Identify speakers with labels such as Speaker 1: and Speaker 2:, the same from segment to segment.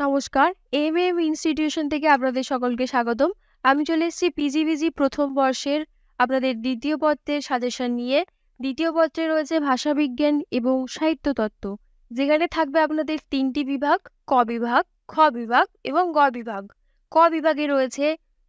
Speaker 1: নমস্কার। M institution থেকে আপনাদের সকলকে স্বাগতম। আমি চলে এসেছি পিজিভিজি প্রথম বর্ষের আপনাদের দ্বিতীয় পত্রের সাজেশন নিয়ে। দ্বিতীয় পত্রে রয়েছে ভাষাবিজ্ঞান এবং সাহিত্যতত্ত্ব, যেখানে থাকবে আপনাদের ৩টি বিভাগ: ক বিভাগ, খ বিভাগ এবং গ বিভাগ। ক বিভাগে রয়েছে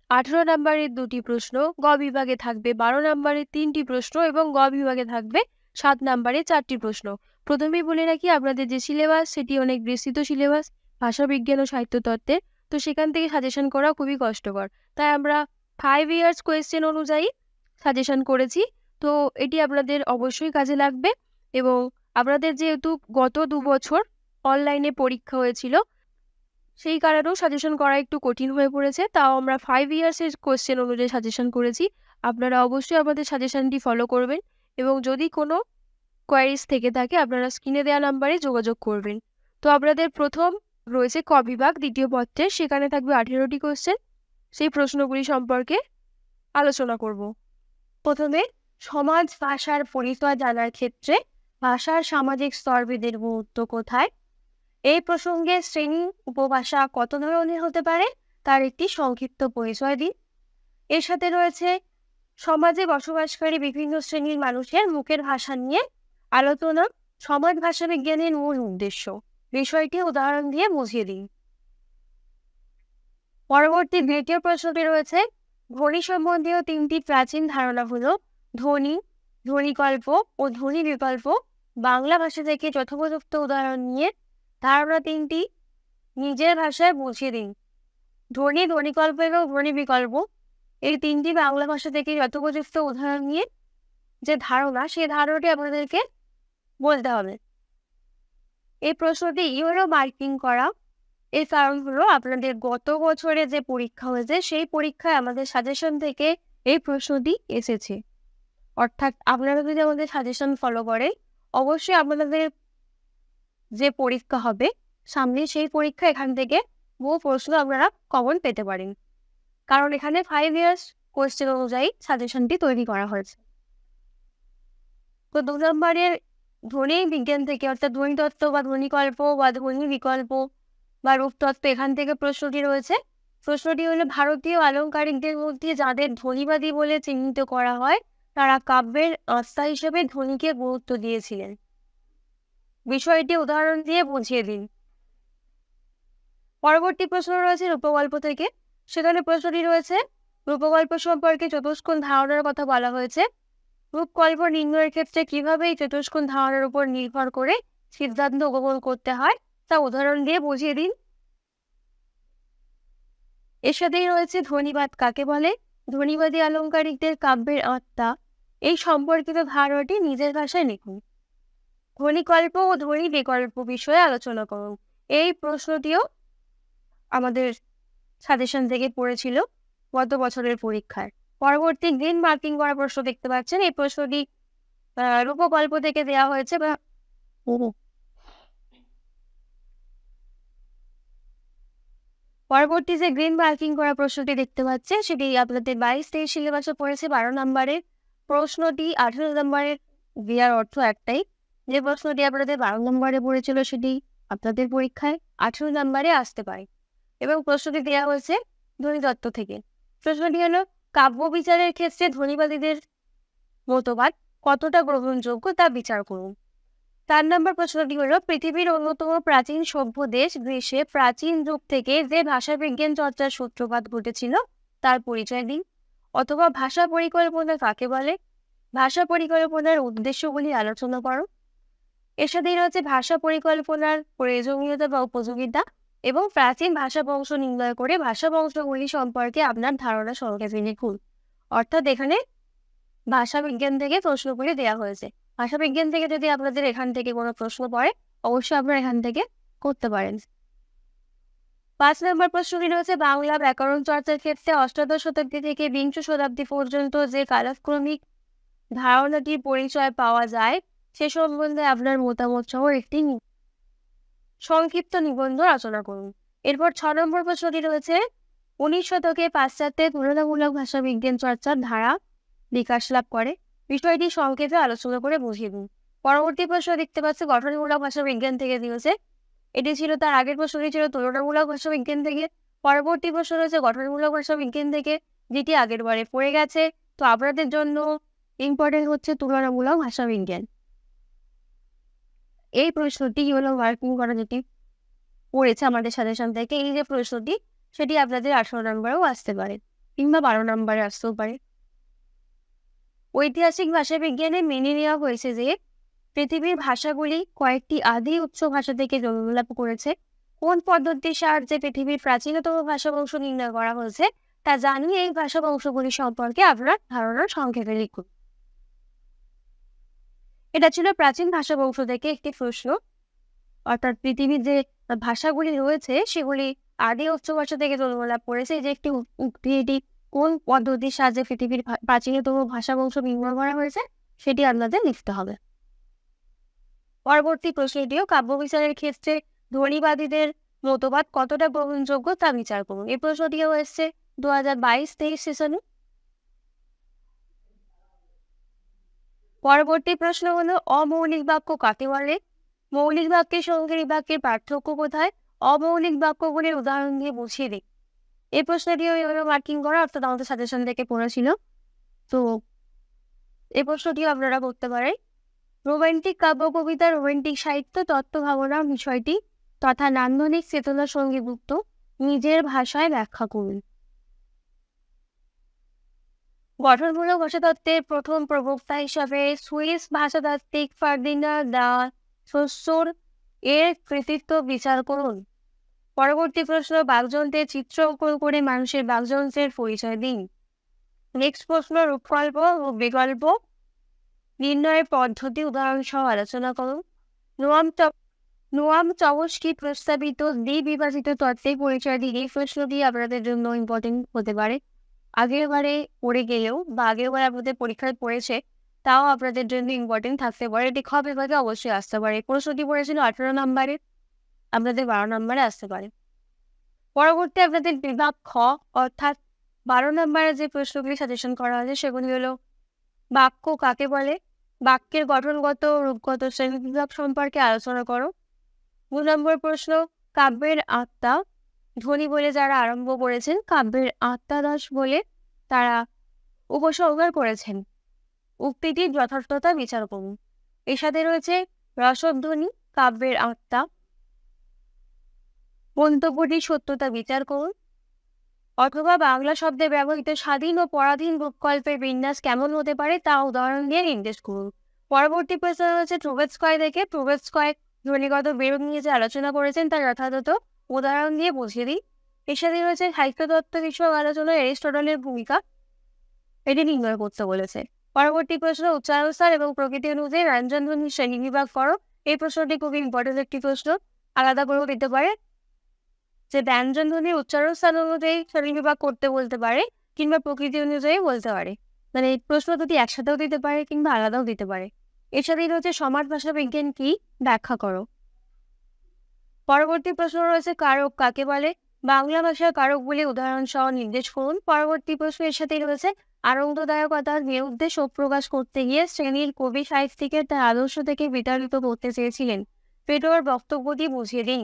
Speaker 1: ১৮ নম্বরের ২টি প্রশ্ন, গ বিভাগে থাকবে ১২ নম্বরের ৩টি প্রশ্ন এবং গ বিভাগে থাকবে ৭ নম্বরের ৪টি প্রশ্ন। প্রথমেই বলে রাখি, আপনাদের যে সিলেবাস সেটি অনেক বিস্তৃত সিলেবাস ভাষাবিজ্ঞান ও সাহিত্যতত্ত্বের। তো সেখান থেকে সাজেশন করা খুবই কষ্টকর। তাই আমরা 5 ইয়ার্স কোয়েশ্চেন অনুযায়ী সাজেশন করেছি। তো এটি আপনাদের অবশ্যই কাজে লাগবে। এবং আপনাদের যেহেতু গত ২ বছর অনলাইনে পরীক্ষা হয়েছিল, সেই কারণেও সাজেশন করা একটু কঠিন হয়ে পড়েছে। তাও আমরা 5 ইয়ার্সের কোয়েশ্চেন অনুযায়ী সাজেশন করেছি। আপনারা অবশ্যই আমাদের সাজেশনটি ফলো করবেন এবং যদি কোনো কোয়ারিজ থেকে থাকে আপনারা স্ক্রিনে দেওয়া নাম্বারে যোগাযোগ করবেন। তো আপনাদের প্রথম রয়েছে ক বিভাগ দ্বিতীয় পত্রে, সেখানে থাকবে 18টি কোয়েশ্চেন। সেই প্রশ্নগুলি সম্পর্কে আলোচনা করব। প্রথমে, সমাজ ভাষার পরিচয় জানার ক্ষেত্রে ভাষার সামাজিক স্তরভেদের গুরুত্ব কোথায়? এই প্রসঙ্গে শ্রেণী উপভাষা কত ধরনের হতে পারে তার একটি সংক্ষিপ্ত পরিচয় দিন। এর সাথে রয়েছে সমাজে বসবাসকারী বিভিন্ন শ্রেণীর মানুষের মুখের ভাষা নিয়ে আলোচনা, সমাজ ভাষা বিজ্ঞানের মূল উদ্দেশ্য। বিষয়টি উদাহরণ দিয়ে বুঝিয়ে দিন। পরবর্তী দ্বিতীয় প্রশ্নটি রয়েছে ধ্বনি সম্বন্ধীয় 3টি প্রাচীন ধারণা হলো ধ্বনি, ধ্বনিকল্প ও ধ্বনি বিকল্প। বাংলা ভাষা থেকে যথোপযুক্ত উদাহরণ নিয়ে ধারণা 3টি নিজের ভাষায় বুঝিয়ে দিন। ধ্বনি, ধ্বনিকল্প এবং ধ্বনি বিকল্প এই 3টি বাংলা ভাষা থেকে যথোপযুক্ত উদাহরণ নিয়ে যে ধারণা, সেই ধারণাটি আপনাদেরকে বলতে হবে। এই প্রশ্নটি ইউরো মার্কিং করা। এর কারণ হলো আপনাদের গত বছরে যে পরীক্ষা হয়েছে সেই পরীক্ষায় আমাদের সাজেশন থেকে এই প্রশ্নটি এসেছে। অর্থাৎ আপনারা যদি আমাদের সাজেশন ফলো করেন, অবশ্যই আপনাদের যে পরীক্ষা হবে সামনে, সেই পরীক্ষা এখান থেকে বহু প্রশ্ন আপনারা কমন পেতে পারেন, কারণ এখানে 5 ইয়ার্স কোয়েশ্চেন অনুযায়ী সাজেশনটি তৈরি করা হয়েছে। তো 2 নম্বরের ধ্বনি বিজ্ঞান থেকে, অর্থাৎ ধ্বনিতত্ত্ব বা ধ্বনিকল্প বা ধ্বনি বিকল্প বা রূপতত্ত্ব, এখান থেকে প্রশ্নটি রয়েছে। প্রশ্নটি হলো ভারতীয় আলংকারিকদের মধ্যে যাদের ধ্বনিবাদী বলে চিহ্নিত করা হয় তারা কাব্যের আস্থা হিসেবে ধ্বনিকে গুরুত্ব দিয়েছিলেন। বিষয়টি উদাহরণ দিয়ে বুঝিয়ে দিন। পরবর্তী প্রশ্ন রয়েছে রূপকল্প থেকে। সেখানে প্রশ্নটি রয়েছে রূপকল্প সম্পর্কে চতুষ্কোণ ধারণার কথা বলা হয়েছে। রূপকল্প নির্ণয়ের ক্ষেত্রে কিভাবে এই চতুষ্কোণ ধারণার উপর নির্ভর করে সিদ্ধান্ত গ্রহণ করতে হয় তা উদাহরণ দিয়ে বুঝিয়ে দিন। এর সাথেই রয়েছে ধ্বনিবাদ কাকে বলে, ধ্বনিবাদী আলংকারিকদের কাব্যের আত্মা, এই সম্পর্কিত ধারণাটি নিজের ভাষায় লিখুন। ধ্বনিকল্প ও ধ্বনি বিকল্প বিষয়ে আলোচনা করুন। এই প্রশ্নটিও আমাদের সাজেশন থেকে পড়েছিল গত বছরের পরীক্ষায়। পরবর্তী গ্রিন মার্কিং করা প্রশ্ন দেখতে পাচ্ছেন। এই প্রশ্নটি রূপকল্প থেকে দেওয়া হয়েছে বা পরবর্তী যে গ্রিন মার্কিং করা প্রশ্নটি দেখতে পাচ্ছেন সেটি আপনাদের 22-23 সিলেবাসে পড়েছে 12 নম্বরের। প্রশ্নটি 18 নম্বরের দেওয়ার অর্থ একটাই, যে প্রশ্নটি আপনাদের 12 নম্বরে পড়েছিল সেটি আপনাদের পরীক্ষায় 18 নম্বরে আসতে পারে। এবং প্রশ্নটি দেওয়া হয়েছে ধ্বনিতত্ত্ব থেকে। প্রশ্নটি হলো কাব্য বিচারের ক্ষেত্রে ধ্বনিবাদীদের মতবাদ কতটা গ্রহণযোগ্য তা বিচার করুন। 4 নম্বর প্রশ্নটি হলো পৃথিবীর অন্যতম প্রাচীন সভ্য দেশ গ্রীসে প্রাচীন যুগ থেকে যে ভাষাবিজ্ঞান চর্চার সূত্রপাত ঘটেছিল তার পরিচয় দিন। অথবা ভাষা পরিকল্পনা কাকে বলে, ভাষা পরিকল্পনার উদ্দেশ্যগুলি আলোচনা করো। এর সাথেই রয়েছে ভাষা পরিকল্পনার প্রয়োজনীয়তা বা উপযোগিতা এবং প্রাচীন ভাষা বংশ নির্ণয় করে ভাষা বংশগুলি সম্পর্কে আপনার ধারণা সংক্ষেপে লিখুন। অর্থাৎ এখানে ভাষা বিজ্ঞান থেকে প্রশ্ন করে দেওয়া হয়েছে। ভাষা বিজ্ঞান থেকে যদি আপনাদের এখান থেকে কোনো প্রশ্ন পড়ে, অবশ্যই আপনারা এখান থেকে করতে পারেন। 5 নম্বর প্রশ্নটি রয়েছে বাংলা ব্যাকরণ চর্চার ক্ষেত্রে অষ্টাদশ শতাব্দী থেকে বিংশ শতাব্দী পর্যন্ত যে কালাক্রমিক ধারণাটির পরিচয় পাওয়া যায় সে সম্বন্ধে আপনার মতামত সহ একটি সংক্ষিপ্ত নিবন্ধ রচনা করুন। এরপর 6 নম্বর প্রশ্নটি রয়েছে 19 শতকে পাশ্চাত্যের তুলনামূলক ভাষা বিজ্ঞান চর্চার ধারা বিকাশ লাভ করে, বিষয়টি সংক্ষেপে আলোচনা করে বুঝিয়ে দিন। পরবর্তী প্রশ্ন দেখতে পাচ্ছি গঠনমূলক ভাষা বিজ্ঞান থেকে দিয়েছে। এটি ছিল তার আগের প্রশ্নটি ছিল তুলনামূলক ভাষাবিজ্ঞান থেকে। পরবর্তী প্রশ্ন রয়েছে গঠনমূলক ভাষাবিজ্ঞান থেকে, যেটি আগের বারে পড়ে গেছে। তো আপনাদের জন্য ইম্পর্টেন্ট হচ্ছে তুলনামূলক ভাষাবিজ্ঞান। এই প্রশ্নটি হলো মার্কিং করা, যেটি পড়েছে আমাদের সাজেশন থেকে। এই যে প্রশ্নটি, সেটি আপনাদের 18 নম্বরেও আসতে পারে কিংবা 12 নম্বরে আসতেও পারে। ঐতিহাসিক ভাষাবিজ্ঞানে মেনে নেওয়া হয়েছে যে পৃথিবীর ভাষাগুলি কয়েকটি আদি উৎস ভাষা থেকে জন্মলাভ করেছে। কোন পদ্ধতির সাহায্যে পৃথিবীর প্রাচীনতম ভাষাবংশ নির্ণয় করা হয়েছে তা জানিয়ে এই ভাষাবংশগুলি সম্পর্কে আপনার ধারণা সংক্ষেপে লিখুন। এটা ছিল প্রাচীন ভাষাবংশ থেকে একটি প্রশ্ন, অর্থাৎ পৃথিবীর যে ভাষাগুলি রয়েছে সেগুলি আদি উৎস ভাষা থেকে জন্মলাভ করেছে। যে একটি উক্তি, এটি কোন পদ্ধতির সাহায্যে পৃথিবীর প্রাচীনতম ভাষাবংশ নির্ণয় করা হয়েছে সেটি আপনাদের লিখতে হবে। পরবর্তী প্রশ্নটিও কাব্য বিচারের ক্ষেত্রে ধ্বনিবাদীদের মতবাদ কতটা গ্রহণযোগ্য তা বিচার করুন। এই প্রশ্নটিও এসছে 2022-23 সেশনে। পরবর্তী প্রশ্ন হলো অমৌলিক বাক্য কাকে বলে? মৌলিক বাক্যের সঙ্গে এই বাক্যের পার্থক্য কোথায়? অমৌলিক বাক্যগুলির উদাহরণ দিয়ে বুঝিয়ে দিই। এই প্রশ্নটিও এভাবে মার্কিং করা, অর্থাৎ আমাদের সাজেশন থেকে পড়েছিল। তো এই প্রশ্নটিও আপনারা করতে পারেন। রোমান্টিক কাব্য কবিতা, রোমান্টিক সাহিত্য, তত্ত্ব ভাবনা বিষয়টি তথা নান্দনিক চেতনার সঙ্গে যুক্ত, নিজের ভাষায় ব্যাখ্যা করুন। গঠনমূলক ভাষাতত্ত্বের প্রথম প্রবক্তা হিসাবে সুইস ভাষাতাত্ত্বিক ফার্দিনান্দ দা সোসোর এর কৃতিত্ব বিচার করুন। পরবর্তী প্রশ্ন, বাকযন্ত্রের চিত্র অঙ্কন করে মানুষের বাকযন্ত্রের পরিচয় দিন। নেক্সট প্রশ্ন, রূপকল্প ও বিকল্প নির্ণয়ের পদ্ধতি উদাহরণ সহ আলোচনা করুন। নোয়াম চমস্কি প্রস্তাবিত দ্বিবিভাজিত তত্ত্বের পরিচয় দিন। এই প্রশ্নটি আপনাদের জন্য ইম্পর্টেন্ট হতে পারে। আগের বারে পড়ে গেলেও বা আগের বারে আপনাদের পরীক্ষায় পড়েছে, তাও আপনাদের জন্য ইম্পর্টেন্ট থাকতে পারে। এটি খ বিভাগে অবশ্যই আসতে পারে। প্রশ্নটি পড়েছিল 18 নম্বরে, আপনাদের 12 নম্বরে আসতে পারে। পরবর্তী আপনাদের বিভাগ খ, অর্থাৎ 12 নম্বরে যে প্রশ্নগুলি সাজেশন করা হয়েছে সেগুলি হলো বাক্য কাকে বলে, বাক্যের গঠনগত রূপগত শ্রেণী বিভাগ সম্পর্কে আলোচনা করো। 2 নম্বর প্রশ্ন, কাব্যের আত্মা ধ্বনি বলে যারা আরম্ভ করেছেন, কাব্যের আত্মাদাস বলে তারা উপসংহার করেছেন, উক্তিটির যথার্থতা বিচার করুন। এর সাথে রয়েছে রসধ্বনি, কাব্যের আত্মা, মন্তব্যটির সত্যতা বিচার করুন। অথবা বাংলা শব্দে ব্যবহৃত স্বাধীন ও পরাধীন রূপকল্পের বিন্যাস কেমন হতে পারে তা উদাহরণ দিয়ে নির্দেশ করুন। পরবর্তী প্রশ্ন হচ্ছে ট্রুবেটস্কয় থেকে। ট্রুবেটস্কয় ধ্বনিগত বিরোধ নিয়ে যে আলোচনা করেছেন তার যথাযথ উদাহরণ দিয়ে বুঝিয়ে দিই। এর সাথে রয়েছে সাহিত্যতত্ত্ব বিষয়ক আলোচনায় এরিস্টটলের ভূমিকা, এটি নির্ণয় করতে বলেছে। পরবর্তী প্রশ্ন, উচ্চারণস্থান এবং প্রকৃতি অনুযায়ী ব্যঞ্জনধ্বনির শ্রেণী বিভাগ করো। এই প্রশ্নটি খুবই ইম্পর্টেন্ট একটি প্রশ্ন, আলাদা করেও দিতে পারে, যে ব্যঞ্জনধ্বনির উচ্চারণস্থান অনুযায়ী শ্রেণী বিভাগ করতে বলতে পারে কিংবা প্রকৃতি অনুযায়ী বলতে পারে। মানে এই প্রশ্ন দুটি একসাথেও দিতে পারে কিংবা আলাদাও দিতে পারে। এর সাথেই রয়েছে সমাজ ভাষা বিজ্ঞান কি, ব্যাখ্যা করো। পরবর্তী প্রশ্ন রয়েছে কারক কাকে বলে, বাংলা ভাষার কারকগুলি উদাহরণ সহ নির্দেশ করুন। পরবর্তী প্রশ্ন এর সাথেই রয়েছে আনন্দদায়কতার বিরুদ্ধে শোক প্রকাশ করতে গিয়ে শ্রেণীর কবি সাহিত্যিকের তার আদর্শ থেকে বিতাড়িত করতে চেয়েছিলেন, পেটোর বক্তব্যটি বুঝিয়ে দিন।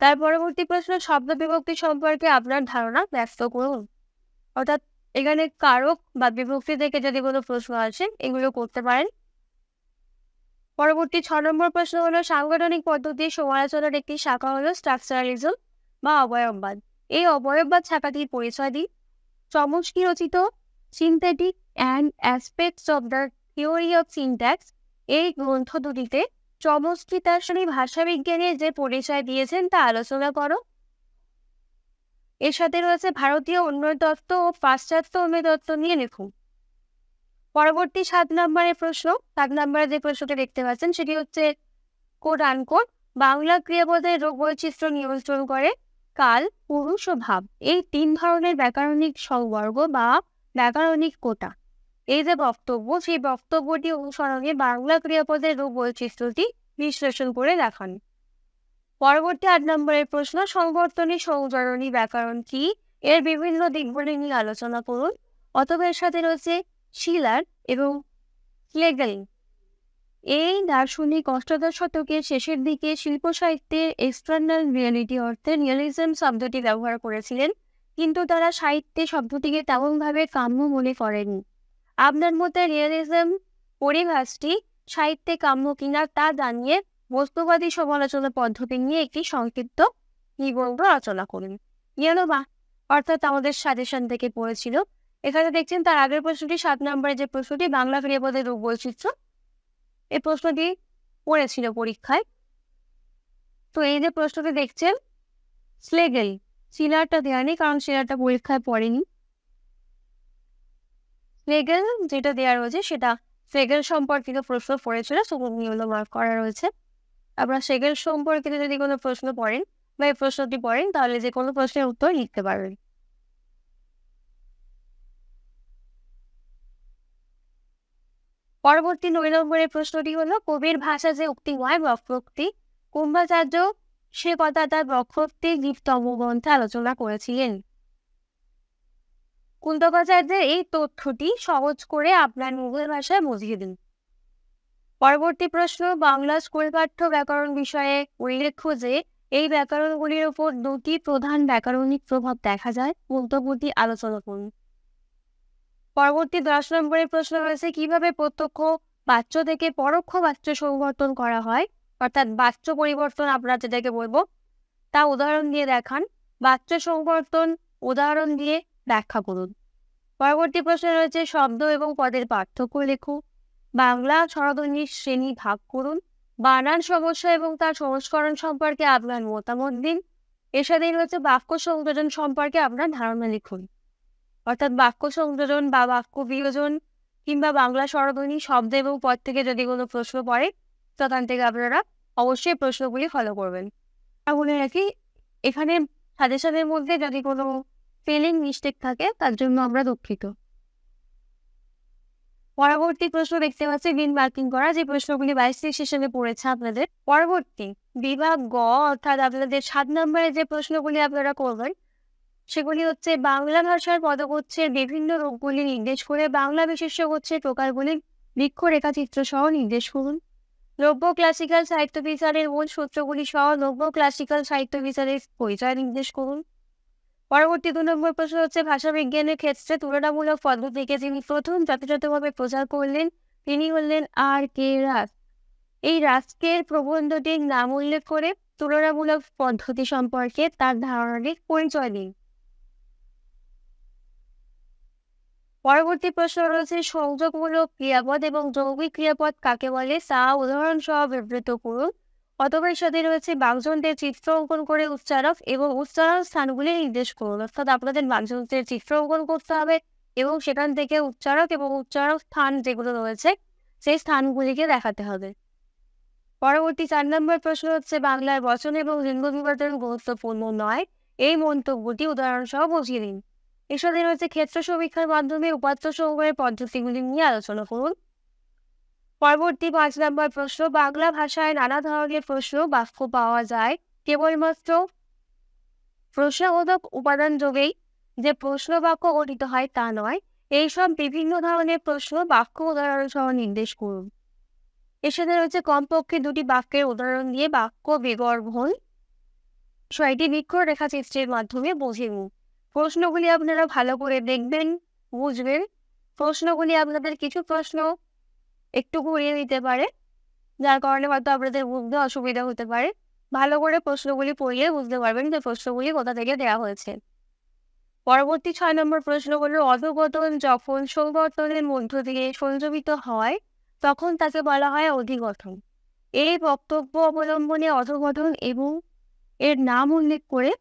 Speaker 1: তার পরবর্তী প্রশ্ন, শব্দ বিভক্তি সম্পর্কে আপনার ধারণা ব্যক্ত করুন। অর্থাৎ এখানে কারক বা বিভক্তি থেকে যদি কোনো প্রশ্ন আসে এগুলো করতে পারেন। পরবর্তী 6 নম্বর প্রশ্ন হলো সাংগঠনিক পদ্ধতির সমালোচনার একটি শাখা হলো স্ট্রাকচারালিজম বা অবয়ববাদ। এই অবয়ববাদ শাখাটির পরিচয় দিই। চমস্কি রচিত synthetic and aspects of the theory of syntax, এই গ্রন্থ দুটিতে চমস্কি তার ভাষাবিজ্ঞানের যে পরিচয় দিয়েছেন তা আলোচনা করো। এর সাথে রয়েছে ভারতীয় উন্নয়ন তত্ত্ব ও পাশ্চাত্য উন্নয়ন তত্ত্ব নিয়ে লিখুন। পরবর্তী 7 নম্বরের প্রশ্ন, 7 নম্বরে যে প্রশ্নটি দেখতে পাচ্ছেন সেটি হচ্ছে কোট আনকোট বাংলা ক্রিয়াপদের রূপ বৈচিত্র্য নিয়ন্ত্রণ করে কাল, পুরুষ ও ভাব, এই 3 ধরনের ব্যাকরণিক সংবর্গ বা ব্যাকরণিক কোটা। এই যে বক্তব্য, সেই বক্তব্যটি অনুসরণে বাংলা ক্রিয়াপদের রূপ বৈচিত্র্যটি বিশ্লেষণ করে দেখান। পরবর্তী 8 নম্বরের প্রশ্ন, সংবর্ধনী সংযোজনী ব্যাকরণ কি, এর বিভিন্ন দিকগুলি নিয়ে আলোচনা করুন। অথবা এর সাথে রয়েছে শিলার এবং স্লেগেল, এই দার্শনিক অষ্টাদশ শতকের শেষের দিকে শিল্প সাহিত্যের এক্সটার্নাল রিয়েলিটি অর্থে রিয়েলিজম শব্দটি ব্যবহার করেছিলেন, কিন্তু তারা সাহিত্যে শব্দটিকে তেমনভাবে কাম্য মনে করেনি। আপনার মতে রিয়েলিজম পরিভাষটি সাহিত্যে কাম্য কিনা তা জানিয়ে বস্তুবাদী সমালোচনা পদ্ধতি নিয়ে একটি সংক্ষিপ্ত নিবন্ধ রচনা করুন। বা অর্থাৎ আমাদের সাজেশন থেকে পড়েছিল। এখানে দেখছেন তার আগের প্রশ্নটি 7 নম্বরের যে প্রশ্নটি বাংলা ক্রিয়াপদের রূপ বৈচিত্র্য, এই প্রশ্নটি পড়েছিল পরীক্ষায়। তো এই যে প্রশ্নটি দেখছেন স্লেগেল, সিলারটা দেওয়া নেই কারণ সিলারটা পরীক্ষায় পড়েনি। স্লেগেল যেটা দেওয়া রয়েছে সেটা সেগেল সম্পর্কিত প্রশ্ন পড়েছিল, নিয়ম মার্ক করা রয়েছে। আপনারা সেগেল সম্পর্কিত যদি কোনো প্রশ্ন পড়েন বা এই প্রশ্নটি পড়েন তাহলে যে কোনো প্রশ্নের উত্তর লিখতে পারবেন। পরবর্তী 9 নম্বরের প্রশ্নটি হলো কবির ভাষা যে উক্তিময় বক্রোক্তি, কুম্ভাচার্য সে কথা তার বক্রোক্তি দীপতম গ্রন্থে আলোচনা করেছিলেন। কুন্তকাচার্যের এই তথ্যটি সহজ করে আপনার মুঘল ভাষায় বুঝিয়ে দিন। পরবর্তী প্রশ্ন বাংলা স্কুল পাঠ্য ব্যাকরণ বিষয়ে উল্লেখ্য যে এই ব্যাকরণগুলির উপর দুটি প্রধান ব্যাকরণিক প্রভাব দেখা যায়, মন্তব্যটি আলোচনা করুন। পরবর্তী 10 নম্বরের প্রশ্ন রয়েছে কিভাবে প্রত্যক্ষ বাচ্য থেকে পরোক্ষ বাচ্য সংবর্ধন করা হয়, অর্থাৎ বাচ্য পরিবর্তন আমরা যেটাকে বলবো তা উদাহরণ দিয়ে দেখান। বাচ্য সংবর্ধন উদাহরণ দিয়ে ব্যাখ্যা করুন। পরবর্তী প্রশ্ন রয়েছে শব্দ এবং পদের পার্থক্য লেখুন। বাংলা স্বরধ্বনির শ্রেণী ভাগ করুন। বানান সমস্যা এবং তার সংস্করণ সম্পর্কে আপনার মতামত দিন। এর সাথে রয়েছে বাক্য সংযোজন সম্পর্কে আপনার ধারণা লিখুন। অর্থাৎ বাক্য সংযোজন বা বাক্য বিয়োজন কিংবা বাংলা স্বরধ্বনি শব্দ এবং পদ থেকে যদি কোনো প্রশ্ন পড়ে তখন থেকে আপনারা অবশ্যই প্রশ্নগুলি ফলো করবেন। বলে রাখি এখানে সাজেশনের মধ্যে যদি কোনো স্পেলিং মিস্টেক থাকে তার জন্য আমরা দুঃখিত। পরবর্তী প্রশ্ন দেখতে পাচ্ছি গ্রিন মার্কিং করা, যে প্রশ্নগুলি 22 সেশনে পড়েছে আপনাদের। পরবর্তী বিভাগ গ অর্থাৎ আপনাদের 7 নম্বরে যে প্রশ্নগুলি আপনারা করবেন সেগুলি হচ্ছে বাংলা ভাষার পদগুচ্ছের বিভিন্ন রূপগুলি নির্দেশ করে বাংলা বিশেষ্যগুচ্ছের প্রকারগুলির বৃক্ষ রেখাচিত্র সহ নির্দেশ করুন। নব্য ক্লাসিক্যাল সাহিত্য বিচারের মূল সূত্রগুলি সহ নব্য ক্লাসিক্যাল সাহিত্য বিচারের পরিচয় নির্দেশ করুন। পরবর্তী 2 নম্বর প্রশ্ন হচ্ছে ভাষাবিজ্ঞানের ক্ষেত্রে তুলনামূলক পদ্ধতিকে যিনি প্রথম যথাযথভাবে প্রচার করলেন তিনি হলেন আর.কে. রাস্ক। এই রাস্কের প্রবন্ধটির নাম উল্লেখ করে তুলনামূলক পদ্ধতি সম্পর্কে তার ধারণাটির পরিচয় দিন। পরবর্তী প্রশ্ন রয়েছে সংযোগমূলক ক্রিয়াপদ এবং যৌগিক ক্রিয়াপদ কাকে বলে তা উদাহরণ সহ বিবৃত করুন। অথবা এর সাথে রয়েছে বাকযন্ত্রের চিত্র অঙ্কন করে উচ্চারক এবং উচ্চারণ স্থানগুলি নির্দেশ করুন। অর্থাৎ আপনাদের বাকযন্ত্রের চিত্র অঙ্কন করতে হবে এবং সেখান থেকে উচ্চারক এবং উচ্চারক স্থান যেগুলো রয়েছে সেই স্থানগুলিকে দেখাতে হবে। পরবর্তী 4 নম্বর প্রশ্ন হচ্ছে বাংলার বচন এবং লিঙ্গ বিবর্তন গুরুত্বপূর্ণ নয়, এই মন্তব্যটি উদাহরণ সহ বুঝিয়ে দিন। এর সাথে রয়েছে ক্ষেত্র সমীক্ষার মাধ্যমে উপাত্ত সংগ্রহের পদ্ধতিগুলি নিয়ে আলোচনা করুন। পরবর্তী 5 নম্বর প্রশ্ন বাংলা ভাষায় নানা ধরনের প্রশ্ন বাক্য পাওয়া যায়, কেবলমাত্র প্রশ্নবোধক উপাদান যোগেই যে প্রশ্ন বাক্য গঠিত হয় তা নয়, এইসব বিভিন্ন ধরনের প্রশ্ন বাক্য উদাহরণ সহ নির্দেশ করুন। এর সাথে রয়েছে কমপক্ষে 2টি বাক্যের উদাহরণ দিয়ে বাক্য বিগর্ভন বিষয়টি বৃক্ষ রেখাচিত্রের মাধ্যমে বুঝে নিন। প্রশ্নগুলি আপনারা ভালো করে দেখবেন, বুঝবেন। প্রশ্নগুলি আপনাদের কিছু প্রশ্ন একটু ঘুরিয়ে দিতে পারে, যার কারণে হয়তো আপনাদের বুঝতে অসুবিধা হতে পারে। ভালো করে প্রশ্নগুলি পড়লে বুঝতে পারবেন যে প্রশ্নগুলি কোথা থেকে দেওয়া হয়েছে। পরবর্তী 6 নম্বর প্রশ্ন হলো অধঃপতন যখন সংবর্ধনের মধ্য দিয়ে সংযোজিত হয় তখন তাকে বলা হয় অধিগঠন। এই বক্তব্য অবলম্বনে অধঃপতন এবং এর নাম উল্লেখ করে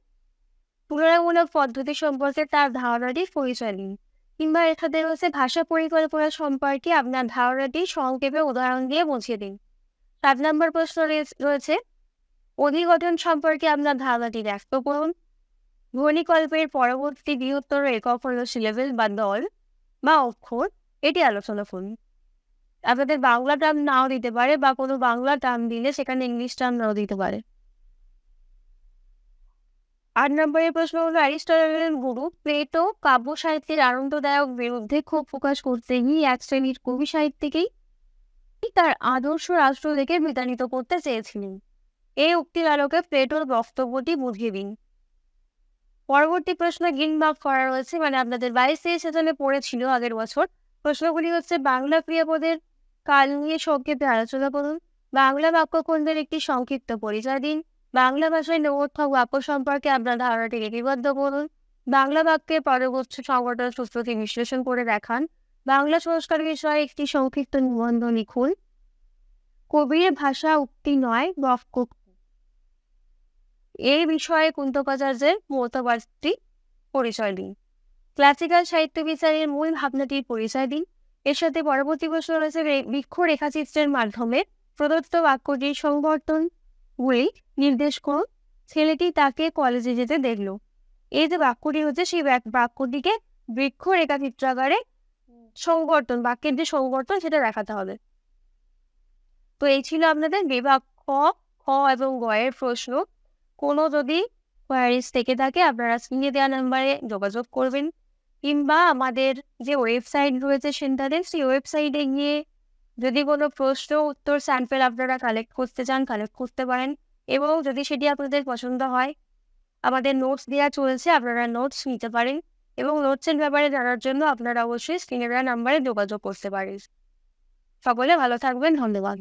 Speaker 1: তুলনামূলক পদ্ধতি সম্পর্কে তার ধারণাটি পরিচয় দিন। কিংবা এর সাথে রয়েছে ভাষা পরিকল্পনা সম্পর্কে আপনার ধারণাটি সংক্ষেপে উদাহরণ দিয়ে বুঝিয়ে দিন। 7 নম্বর প্রশ্ন রয়েছে অধিগঠন সম্পর্কে আপনার ধারণাটি ব্যক্ত করুন। ধ্বনিকল্পের পরবর্তী বৃহত্তর একক হল সিলেবেল বা দল বা অক্ষর, এটি আলোচনা করুন। আপনাদের বাংলা টার্ম নাও দিতে পারে বা কোনো বাংলা টার্ম দিলে সেখানে ইংলিশ টার্ম নাও দিতে পারে। 8 নম্বরের প্রশ্ন হলো অ্যারিস্টটলের গুরু প্লেটো কাব্য সাহিত্যের আনন্দদায়ক বিরুদ্ধে ক্ষোভ প্রকাশ করতে গিয়ে এক শ্রেণীর কবি সাহিত্যিকেই তার আদর্শ রাষ্ট্র থেকে বিতাড়িত করতে চেয়েছিলেন। এই উক্তির আলোকে প্লেটোর বক্তব্যটি বুঝিয়ে দিন। পরবর্তী প্রশ্ন গিনবাক করা রয়েছে, মানে আপনাদের 22-23 সেশনে পড়েছিল আগের বছর। প্রশ্নগুলি হচ্ছে বাংলা ক্রিয়াপদের কাল নিয়ে সংক্ষেপে আলোচনা করুন, বাংলা বাক্যখণ্ডের একটি সংক্ষিপ্ত পরিচয় দিন, বাংলা ভাষায় নমোর্থক বাক্য সম্পর্কে আপনার ধারণাটি লিপিবদ্ধ করুন, বাংলা বাক্যের পরবর্তী সংগঠন সূত্রটি বিশ্লেষণ করে দেখান, বাংলা সংস্কার বিষয়ে একটি সংক্ষিপ্ত নিবন্ধ লিখুন, কবির ভাষা উক্তি নয় বাক্য এই বিষয়ে কুন্তকাচার্যের মতবাদটি পরিচয় দিন, ক্লাসিক্যাল সাহিত্য বিচারের মূল ভাবনাটির পরিচয় দিন। এর সাথে পরবর্তী প্রশ্ন রয়েছে বৃক্ষ রেখাচিত্রের মাধ্যমে প্রদত্ত বাক্যটির সংবর্ধনগুলি নির্দেশ করুন। ছেলেটি তাকে কলেজে যেতে দেখল। এই যে বাক্যটি হচ্ছে সেই বাক্যটিকে বৃক্ষ রেখাচিত্রাকারে সংবর্ধন, বাক্যের যে সংবর্ধন সেটা দেখাতে হবে। তো এই ছিল আপনাদের বিভাগ খ, খ এবং গ এর প্রশ্ন। কোনো যদি কোয়ারিজ থেকে থাকে আপনারা স্ক্রিনে দেওয়া নাম্বারে যোগাযোগ করবেন, কিংবা আমাদের যে ওয়েবসাইট রয়েছে সেন্টারের, সেই ওয়েবসাইটে গিয়ে যদি কোনো প্রশ্ন উত্তর স্যাম্পল আপনারা কালেক্ট করতে চান কালেক্ট করতে পারেন, এবং যদি সেটি আপনাদের পছন্দ হয় আমাদের নোটস দেওয়া চলছে, আপনারা নোটস নিতে পারেন, এবং নোটসের ব্যাপারে জানার জন্য আপনারা অবশ্যই স্ক্রিনে দেওয়া নাম্বারে যোগাযোগ করতে পারেন। সকলে ভালো থাকবেন, ধন্যবাদ।